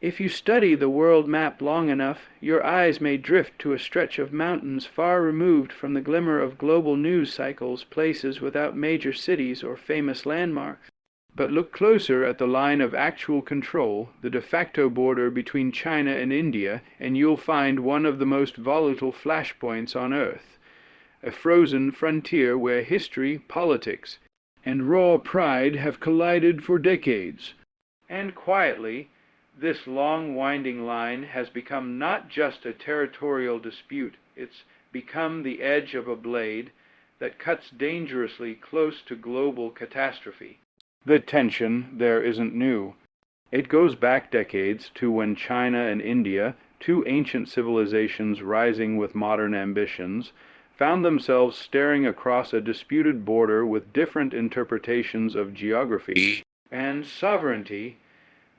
If you study the world map long enough, your eyes may drift to a stretch of mountains far removed from the glimmer of global news cycles, places without major cities or famous landmarks. But look closer at the line of actual control, the de facto border between China and India, and you'll find one of the most volatile flashpoints on Earth, a frozen frontier where history, politics, and raw pride have collided for decades. And quietly, this long winding line has become not just a territorial dispute, it's become the edge of a blade that cuts dangerously close to global catastrophe. The tension there isn't new. It goes back decades to when China and India, two ancient civilizations rising with modern ambitions, found themselves staring across a disputed border with different interpretations of geography and sovereignty.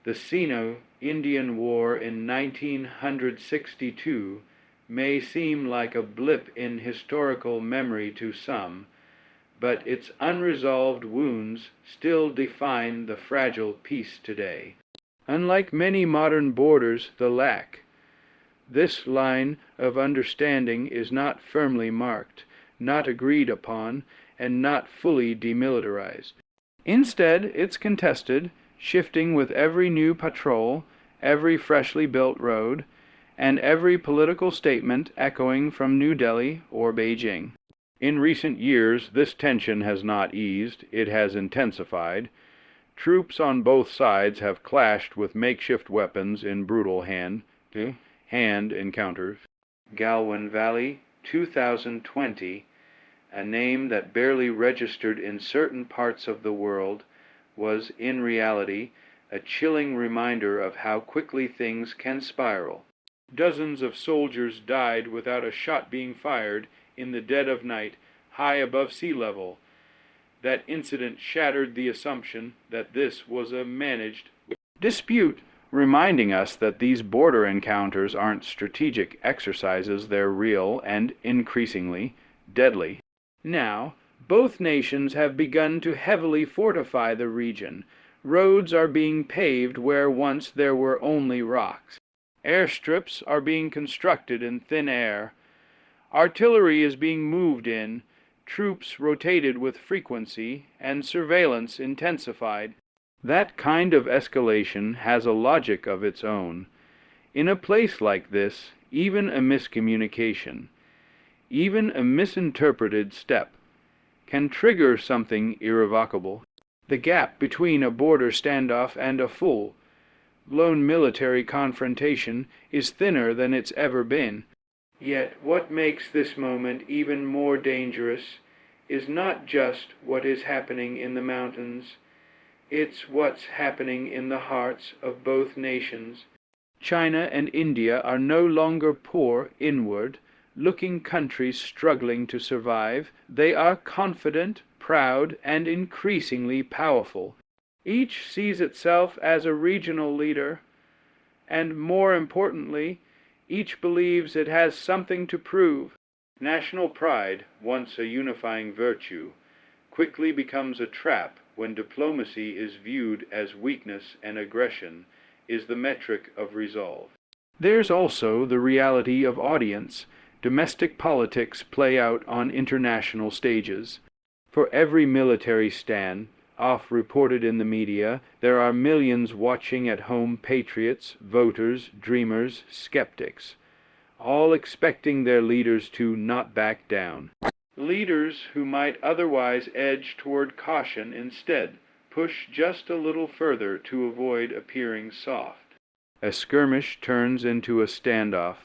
The Sino-Indian War in 1962 may seem like a blip in historical memory to some, but its unresolved wounds still define the fragile peace today. Unlike many modern borders, this line of understanding is not firmly marked, not agreed upon, and not fully demilitarized. Instead, it's contested, shifting with every new patrol, every freshly built road, and every political statement echoing from New Delhi or Beijing. In recent years, this tension has not eased, it has intensified. Troops on both sides have clashed with makeshift weapons in brutal hand-to-hand encounters. Galwan Valley, 2020, a name that barely registered in certain parts of the world, was in reality a chilling reminder of how quickly things can spiral. Dozens of soldiers died without a shot being fired in the dead of night, high above sea level. That incident shattered the assumption that this was a managed dispute, reminding us that these border encounters aren't strategic exercises, they're real and increasingly deadly. Now, both nations have begun to heavily fortify the region. Roads are being paved where once there were only rocks. Airstrips are being constructed in thin air. Artillery is being moved in, troops rotated with frequency, and surveillance intensified. That kind of escalation has a logic of its own. In a place like this, even a miscommunication, even a misinterpreted step, can trigger something irrevocable. The gap between a border standoff and a full-blown military confrontation is thinner than it's ever been. Yet what makes this moment even more dangerous is not just what is happening in the mountains, it's what's happening in the hearts of both nations. China and India are no longer poor, inward-looking countries struggling to survive. They are confident, proud, and increasingly powerful. Each sees itself as a regional leader, and more importantly, each believes it has something to prove. National pride, once a unifying virtue, quickly becomes a trap when diplomacy is viewed as weakness and aggression is the metric of resolve. There's also the reality of audience. Domestic politics play out on international stages. For every military stand, oft reported in the media, there are millions watching at home, patriots, voters, dreamers, skeptics, all expecting their leaders to not back down. Leaders who might otherwise edge toward caution instead push just a little further to avoid appearing soft. A skirmish turns into a standoff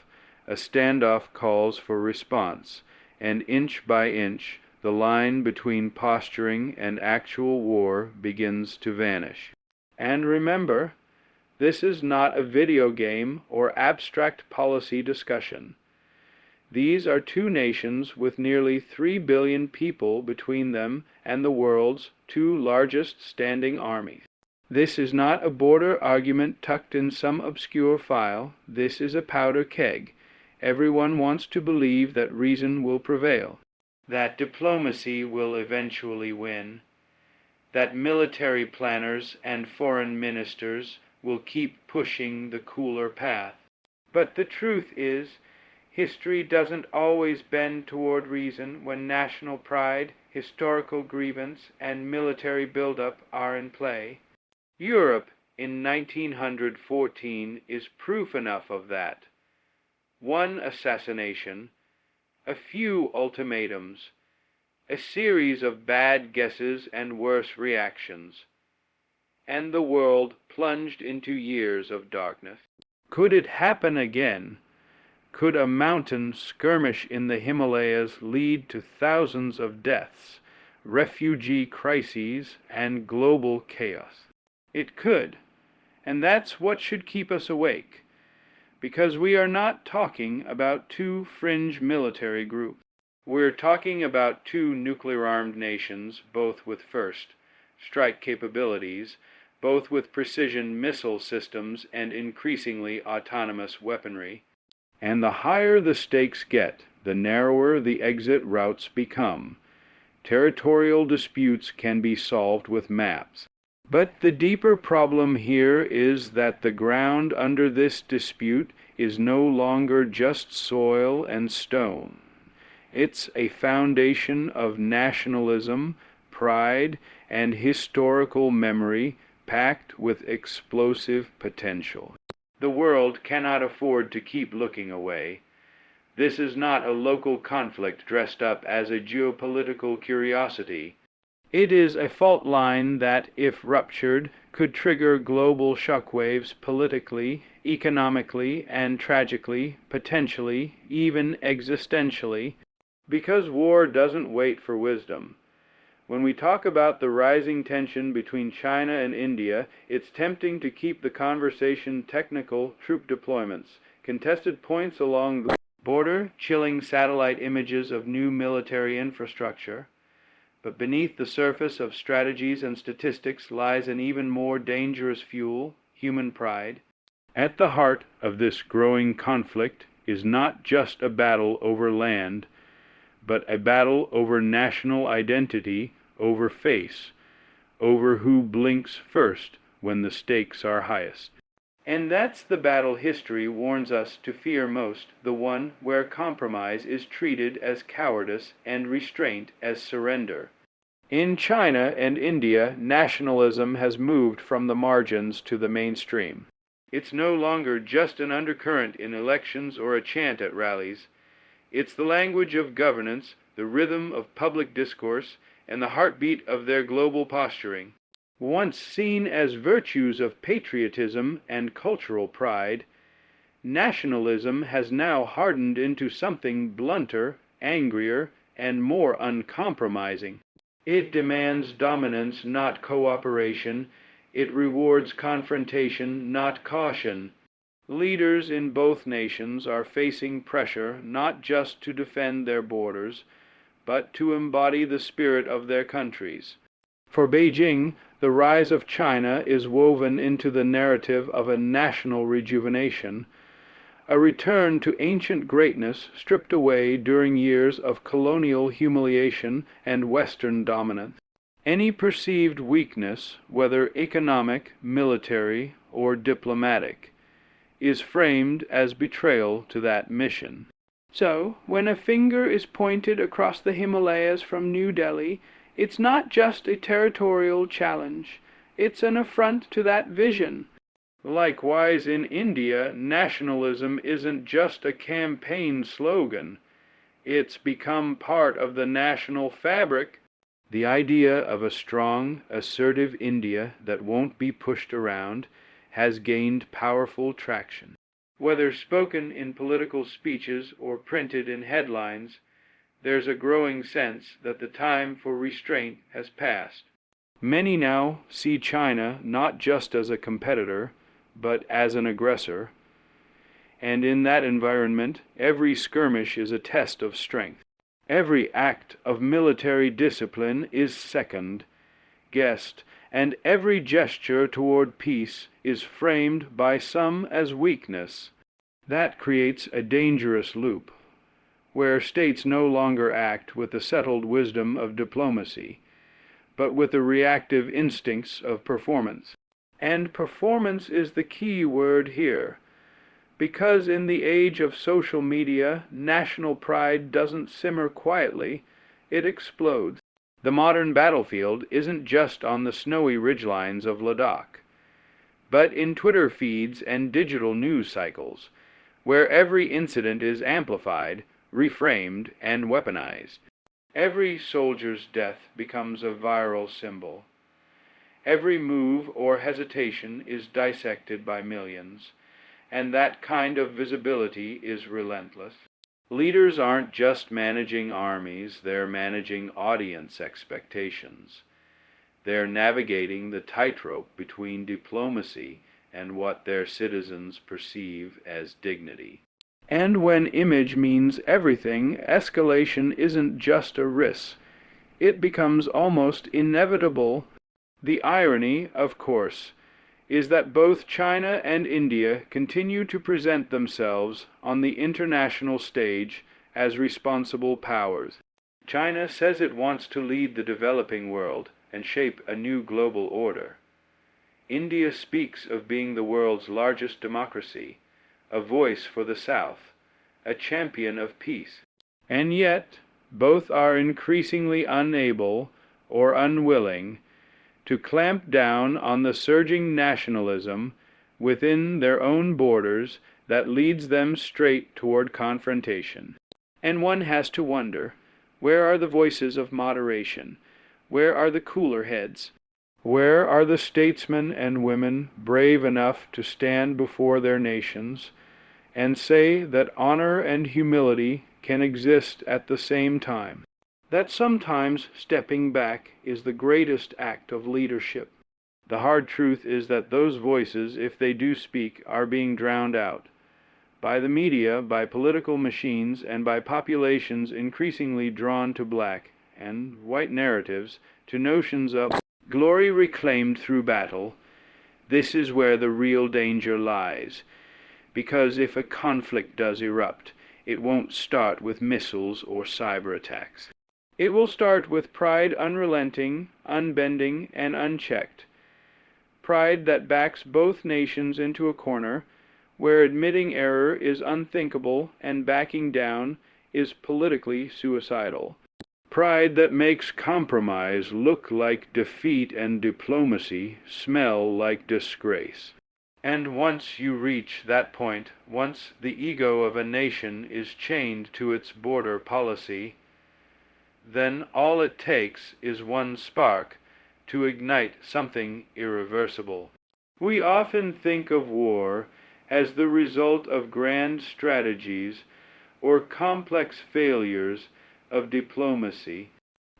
calls for response, and inch by inch the line between posturing and actual war begins to vanish. And remember, this is not a video game or abstract policy discussion. These are two nations with nearly 3 billion people between them and the world's two largest standing armies. This is not a border argument tucked in some obscure file. This is a powder keg. Everyone wants to believe that reason will prevail, that diplomacy will eventually win, that military planners and foreign ministers will keep pushing the cooler path. But the truth is, history doesn't always bend toward reason when national pride, historical grievance, and military buildup are in play. Europe in 1914 is proof enough of that. One assassination, a few ultimatums, a series of bad guesses and worse reactions, and the world plunged into years of darkness. Could it happen again? Could a mountain skirmish in the Himalayas lead to thousands of deaths, refugee crises, and global chaos? It could, and that's what should keep us awake, because we are not talking about two fringe military groups. We're talking about two nuclear-armed nations, both with first-strike capabilities, both with precision missile systems and increasingly autonomous weaponry. And the higher the stakes get, the narrower the exit routes become. Territorial disputes can be solved with maps. But the deeper problem here is that the ground under this dispute is no longer just soil and stone. It's a foundation of nationalism, pride, and historical memory packed with explosive potential. The world cannot afford to keep looking away. This is not a local conflict dressed up as a geopolitical curiosity. It is a fault line that, if ruptured, could trigger global shockwaves politically, economically, and tragically, potentially, even existentially, because war doesn't wait for wisdom. When we talk about the rising tension between China and India, it's tempting to keep the conversation technical troop deployments, contested points along the border, chilling satellite images of new military infrastructure. But beneath the surface of strategies and statistics lies an even more dangerous fuel, human pride. At the heart of this growing conflict is not just a battle over land, but a battle over national identity, over face, over who blinks first when the stakes are highest. And that's the battle history warns us to fear most, the one where compromise is treated as cowardice and restraint as surrender. In China and India, nationalism has moved from the margins to the mainstream. It's no longer just an undercurrent in elections or a chant at rallies. It's the language of governance, the rhythm of public discourse, and the heartbeat of their global posturing. Once seen as virtues of patriotism and cultural pride, nationalism has now hardened into something blunter, angrier, and more uncompromising. It demands dominance, not cooperation. It rewards confrontation, not caution. Leaders in both nations are facing pressure not just to defend their borders, but to embody the spirit of their countries. For Beijing, the rise of China is woven into the narrative of a national rejuvenation, a return to ancient greatness stripped away during years of colonial humiliation and Western dominance. Any perceived weakness, whether economic, military, or diplomatic, is framed as betrayal to that mission. So, when a finger is pointed across the Himalayas from New Delhi, it's not just a territorial challenge. It's an affront to that vision. Likewise, in India, nationalism isn't just a campaign slogan. It's become part of the national fabric. The idea of a strong, assertive India that won't be pushed around has gained powerful traction. Whether spoken in political speeches or printed in headlines, there's a growing sense that the time for restraint has passed. Many now see China not just as a competitor, but as an aggressor, and in that environment, every skirmish is a test of strength. Every act of military discipline is second-guessed, and every gesture toward peace is framed by some as weakness. That creates a dangerous loop, where states no longer act with the settled wisdom of diplomacy, but with the reactive instincts of performance. And performance is the key word here, because in the age of social media, national pride doesn't simmer quietly, it explodes. The modern battlefield isn't just on the snowy ridgelines of Ladakh, but in Twitter feeds and digital news cycles, where every incident is amplified, reframed, and weaponized. Every soldier's death becomes a viral symbol. Every move or hesitation is dissected by millions, and that kind of visibility is relentless. Leaders aren't just managing armies, they're managing audience expectations. They're navigating the tightrope between diplomacy and what their citizens perceive as dignity. And when image means everything, escalation isn't just a risk. It becomes almost inevitable. The irony, of course, is that both China and India continue to present themselves on the international stage as responsible powers. China says it wants to lead the developing world and shape a new global order. India speaks of being the world's largest democracy, a voice for the South, a champion of peace. And yet, both are increasingly unable or unwilling to clamp down on the surging nationalism within their own borders that leads them straight toward confrontation. And one has to wonder, where are the voices of moderation? Where are the cooler heads? Where are the statesmen and women brave enough to stand before their nations and say that honor and humility can exist at the same time? That sometimes stepping back is the greatest act of leadership. The hard truth is that those voices, if they do speak, are being drowned out by the media, by political machines, and by populations increasingly drawn to black and white narratives, to notions of glory reclaimed through battle. This is where the real danger lies, because if a conflict does erupt, it won't start with missiles or cyber attacks. It will start with pride unrelenting, unbending, and unchecked. Pride that backs both nations into a corner, where admitting error is unthinkable and backing down is politically suicidal. Pride that makes compromise look like defeat and diplomacy smell like disgrace. And once you reach that point, once the ego of a nation is chained to its border policy, then all it takes is one spark to ignite something irreversible. We often think of war as the result of grand strategies or complex failures of diplomacy,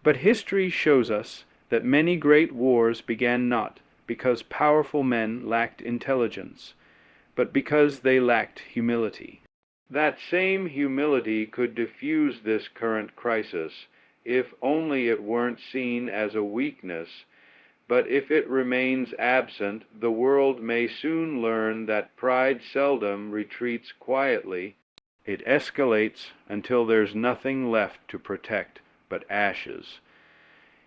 but history shows us that many great wars began not because powerful men lacked intelligence, but because they lacked humility. That same humility could diffuse this current crisis if only it weren't seen as a weakness, but if it remains absent, the world may soon learn that pride seldom retreats quietly. It escalates until there's nothing left to protect but ashes.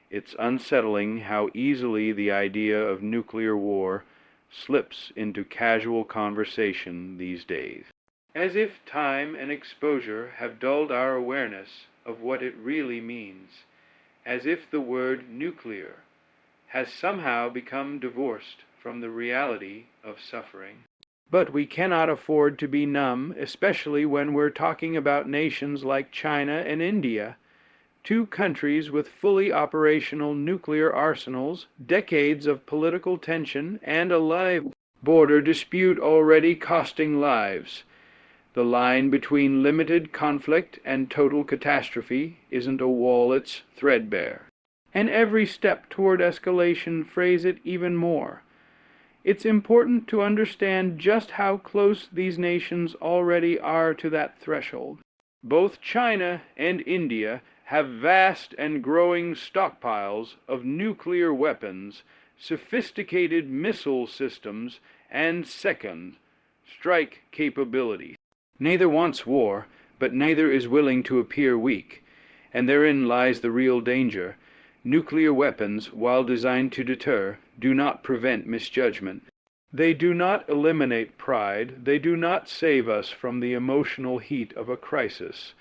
It's unsettling how easily the idea of nuclear war slips into casual conversation these days. As if time and exposure have dulled our awareness of what it really means, as if the word nuclear has somehow become divorced from the reality of suffering. But we cannot afford to be numb, especially when we're talking about nations like China and India, two countries with fully operational nuclear arsenals, decades of political tension, and a live border dispute already costing lives. The line between limited conflict and total catastrophe isn't a wall, it's threadbare. And every step toward escalation frays it even more. It's important to understand just how close these nations already are to that threshold. Both China and India have vast and growing stockpiles of nuclear weapons, sophisticated missile systems, and second strike capabilities. Neither wants war, but neither is willing to appear weak, and therein lies the real danger. Nuclear weapons, while designed to deter, do not prevent misjudgment. They do not eliminate pride. They do not save us from the emotional heat of a crisis.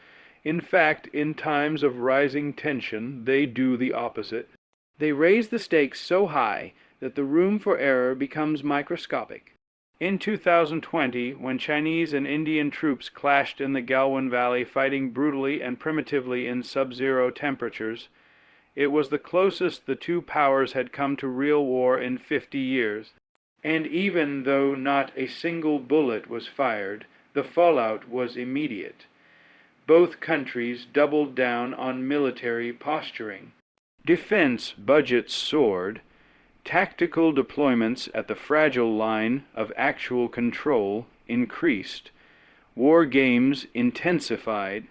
In fact, in times of rising tension, they do the opposite. They raise the stakes so high that the room for error becomes microscopic. In 2020, when Chinese and Indian troops clashed in the Galwan Valley fighting brutally and primitively in sub-zero temperatures, it was the closest the two powers had come to real war in 50 years. And even though not a single bullet was fired, the fallout was immediate. Both countries doubled down on military posturing. Defense budgets soared. Tactical deployments at the fragile line of actual control increased. War games intensified.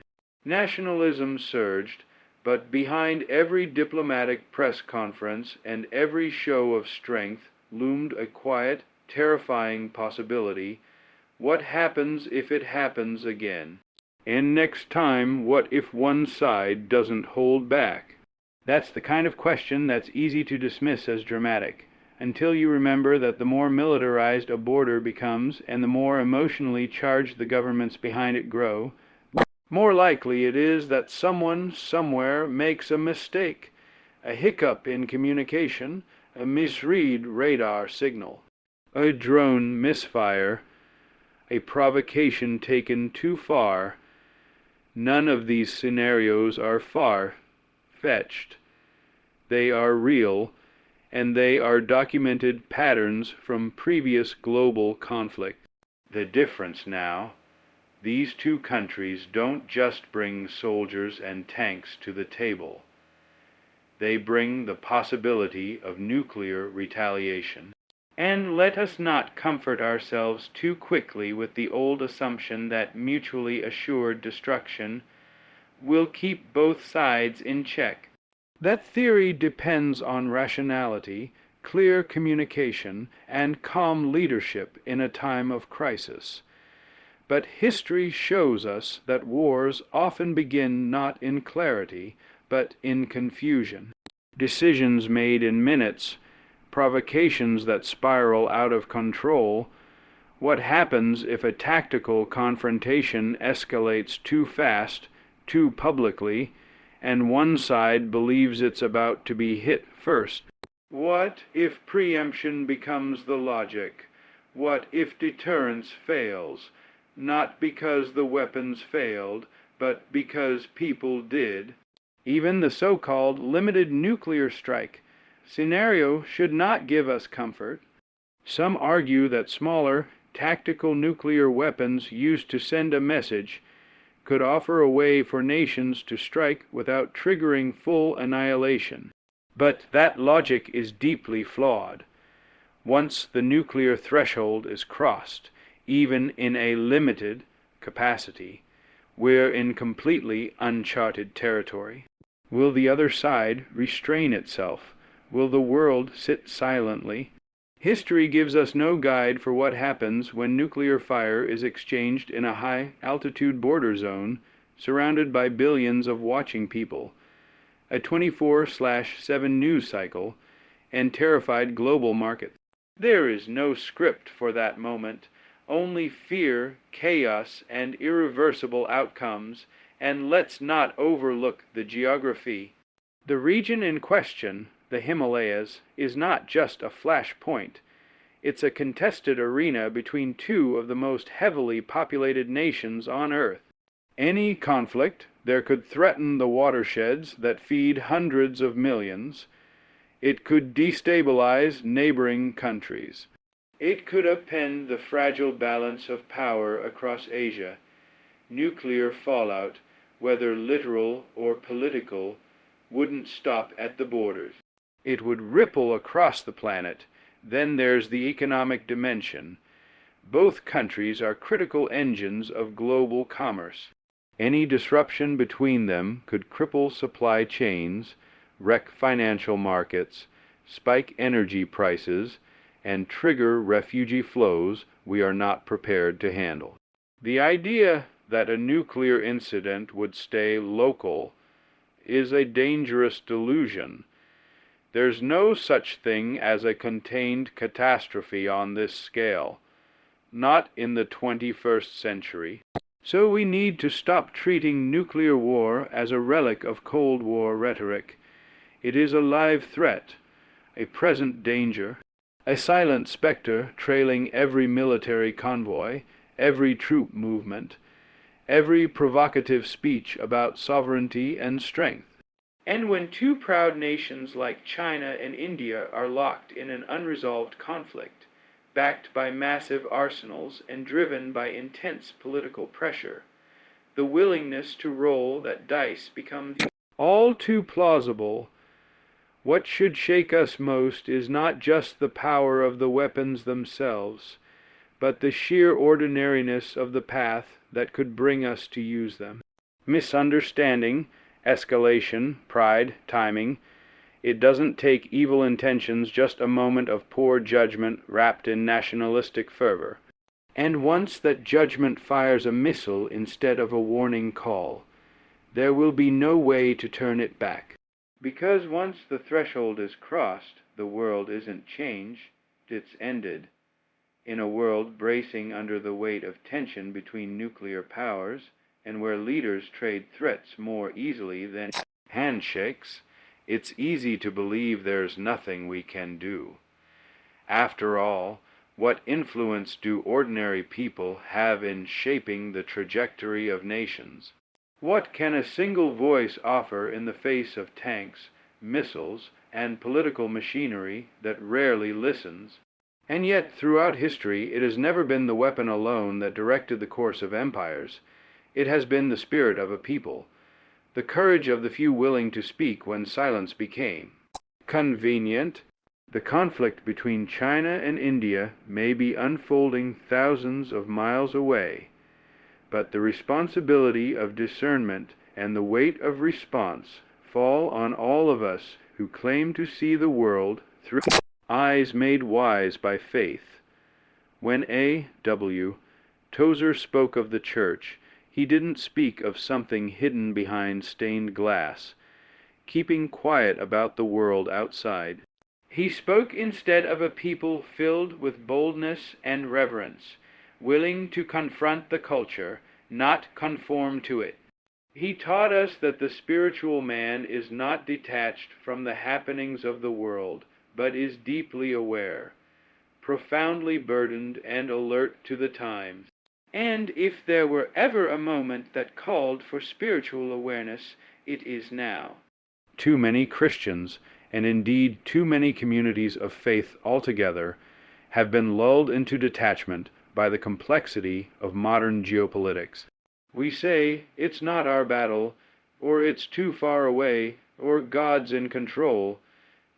Nationalism surged, but behind every diplomatic press conference and every show of strength loomed a quiet, terrifying possibility. What happens if it happens again? And next time, what if one side doesn't hold back? That's the kind of question that's easy to dismiss as dramatic, until you remember that the more militarized a border becomes and the more emotionally charged the governments behind it grow, more likely it is that someone somewhere makes a mistake, a hiccup in communication, a misread radar signal, a drone misfire, a provocation taken too far. None of these scenarios are far-fetched. They are real, and they are documented patterns from previous global conflict. The difference now, these two countries don't just bring soldiers and tanks to the table. They bring the possibility of nuclear retaliation. And let us not comfort ourselves too quickly with the old assumption that mutually assured destruction will keep both sides in check. That theory depends on rationality, clear communication, and calm leadership in a time of crisis. But history shows us that wars often begin not in clarity, but in confusion. Decisions made in minutes, provocations that spiral out of control. What happens if a tactical confrontation escalates too fast, too publicly, and one side believes it's about to be hit first? What if preemption becomes the logic? What if deterrence fails, not because the weapons failed, but because people did? Even the so-called limited nuclear strike scenario should not give us comfort. Some argue that smaller, tactical nuclear weapons used to send a message could offer a way for nations to strike without triggering full annihilation. But that logic is deeply flawed. Once the nuclear threshold is crossed, even in a limited capacity, we're in completely uncharted territory. Will the other side restrain itself? Will the world sit silently? History gives us no guide for what happens when nuclear fire is exchanged in a high-altitude border zone surrounded by billions of watching people, a 24/7 news cycle, and terrified global markets. There is no script for that moment, only fear, chaos, and irreversible outcomes, and let's not overlook the geography. The region in question, the Himalayas, is not just a flashpoint. It's a contested arena between two of the most heavily populated nations on Earth. Any conflict there could threaten the watersheds that feed hundreds of millions. It could destabilize neighboring countries. It could upend the fragile balance of power across Asia. Nuclear fallout, whether literal or political, wouldn't stop at the borders. It would ripple across the planet. Then there's the economic dimension. Both countries are critical engines of global commerce. Any disruption between them could cripple supply chains, wreck financial markets, spike energy prices, and trigger refugee flows we are not prepared to handle. The idea that a nuclear incident would stay local is a dangerous delusion. There's no such thing as a contained catastrophe on this scale, not in the 21st century. So we need to stop treating nuclear war as a relic of Cold War rhetoric. It is a live threat, a present danger, a silent specter trailing every military convoy, every troop movement, every provocative speech about sovereignty and strength. And when two proud nations like China and India are locked in an unresolved conflict, backed by massive arsenals and driven by intense political pressure, the willingness to roll that dice becomes all too plausible. What should shake us most is not just the power of the weapons themselves, but the sheer ordinariness of the path that could bring us to use them. Misunderstanding, escalation, pride, timing. It doesn't take evil intentions, just a moment of poor judgment wrapped in nationalistic fervor. And once that judgment fires a missile instead of a warning call, there will be no way to turn it back. Because once the threshold is crossed, the world isn't changed, it's ended. In a world bracing under the weight of tension between nuclear powers, and where leaders trade threats more easily than handshakes, it's easy to believe there's nothing we can do. After all, what influence do ordinary people have in shaping the trajectory of nations? What can a single voice offer in the face of tanks, missiles, and political machinery that rarely listens? And yet, throughout history, it has never been the weapon alone that directed the course of empires. It has been the spirit of a people, the courage of the few willing to speak when silence became convenient. The conflict between China and India may be unfolding thousands of miles away, but the responsibility of discernment and the weight of response fall on all of us who claim to see the world through eyes made wise by faith. When A.W. Tozer spoke of the church, he didn't speak of something hidden behind stained glass, keeping quiet about the world outside. He spoke instead of a people filled with boldness and reverence, willing to confront the culture, not conform to it. He taught us that the spiritual man is not detached from the happenings of the world, but is deeply aware, profoundly burdened and alert to the times. And if there were ever a moment that called for spiritual awareness, it is now. Too many Christians, and indeed too many communities of faith altogether, have been lulled into detachment by the complexity of modern geopolitics. We say, it's not our battle, or it's too far away, or God's in control,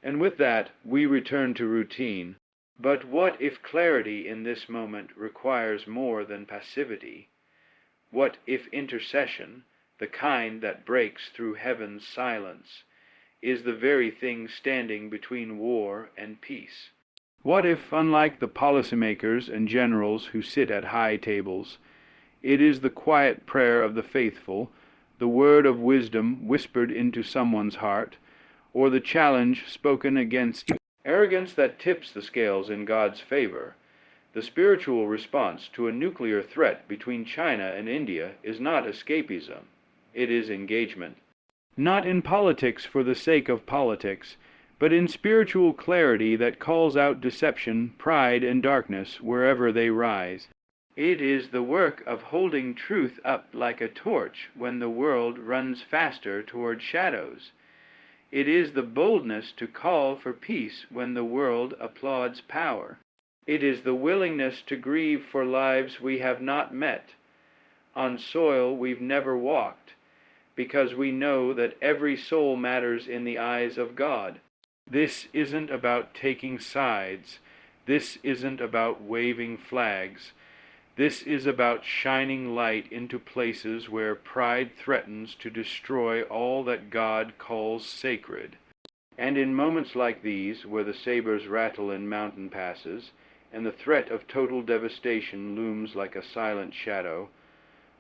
and with that we return to routine. But what if clarity in this moment requires more than passivity? What if intercession, the kind that breaks through heaven's silence, is the very thing standing between war and peace? What if, unlike the policymakers and generals who sit at high tables, it is the quiet prayer of the faithful, the word of wisdom whispered into someone's heart, or the challenge spoken against arrogance that tips the scales in God's favor? The spiritual response to a nuclear threat between China and India is not escapism, it is engagement. Not in politics for the sake of politics, but in spiritual clarity that calls out deception, pride, and darkness wherever they rise. It is the work of holding truth up like a torch when the world runs faster toward shadows. It is the boldness to call for peace when the world applauds power. It is the willingness to grieve for lives we have not met, on soil we've never walked, because we know that every soul matters in the eyes of God. This isn't about taking sides. This isn't about waving flags. This is about shining light into places where pride threatens to destroy all that God calls sacred. And in moments like these, where the sabers rattle in mountain passes, and the threat of total devastation looms like a silent shadow,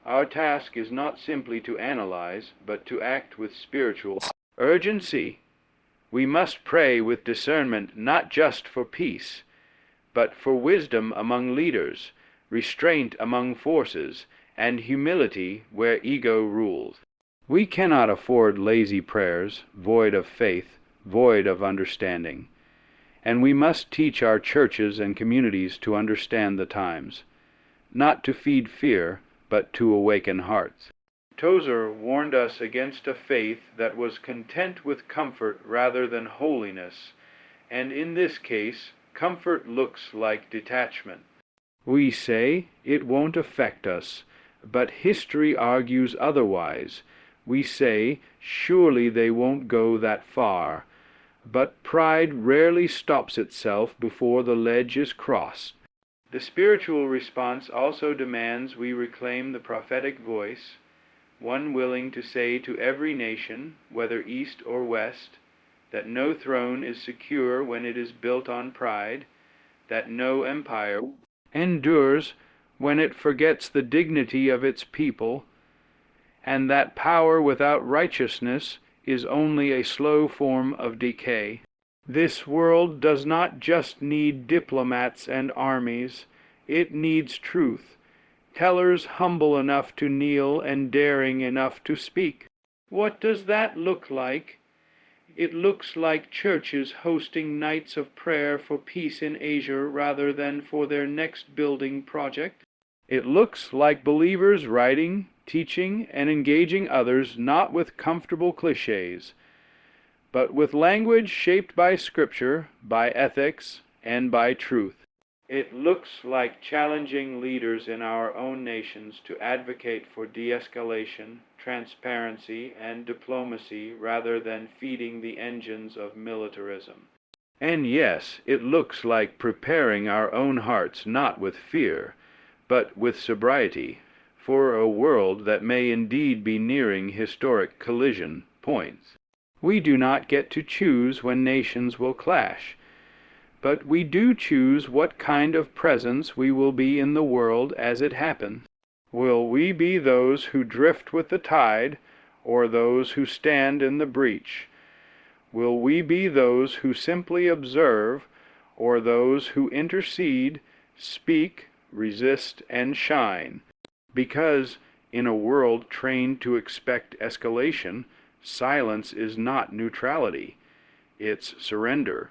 our task is not simply to analyze, but to act with spiritual urgency. We must pray with discernment not just for peace, but for wisdom among leaders, restraint among forces, and humility where ego rules. We cannot afford lazy prayers, void of faith, void of understanding. And we must teach our churches and communities to understand the times, not to feed fear, but to awaken hearts. Tozer warned us against a faith that was content with comfort rather than holiness, and in this case, comfort looks like detachment. We say it won't affect us, but history argues otherwise. We say, surely they won't go that far, but pride rarely stops itself before the ledge is crossed. The spiritual response also demands we reclaim the prophetic voice, one willing to say to every nation, whether east or west, that no throne is secure when it is built on pride, that no empire endures when it forgets the dignity of its people, and that power without righteousness is only a slow form of decay. This world does not just need diplomats and armies, it needs truth, tellers humble enough to kneel and daring enough to speak. What does that look like? It looks like churches hosting nights of prayer for peace in Asia rather than for their next building project. It looks like believers writing, teaching, and engaging others not with comfortable clichés, but with language shaped by Scripture, by ethics, and by truth. It looks like challenging leaders in our own nations to advocate for de-escalation, transparency, and diplomacy rather than feeding the engines of militarism. And yes, it looks like preparing our own hearts not with fear, but with sobriety, for a world that may indeed be nearing historic collision points. We do not get to choose when nations will clash, but we do choose what kind of presence we will be in the world as it happens. Will we be those who drift with the tide, or those who stand in the breach? Will we be those who simply observe, or those who intercede, speak, resist, and shine? Because in a world trained to expect escalation, silence is not neutrality, it's surrender.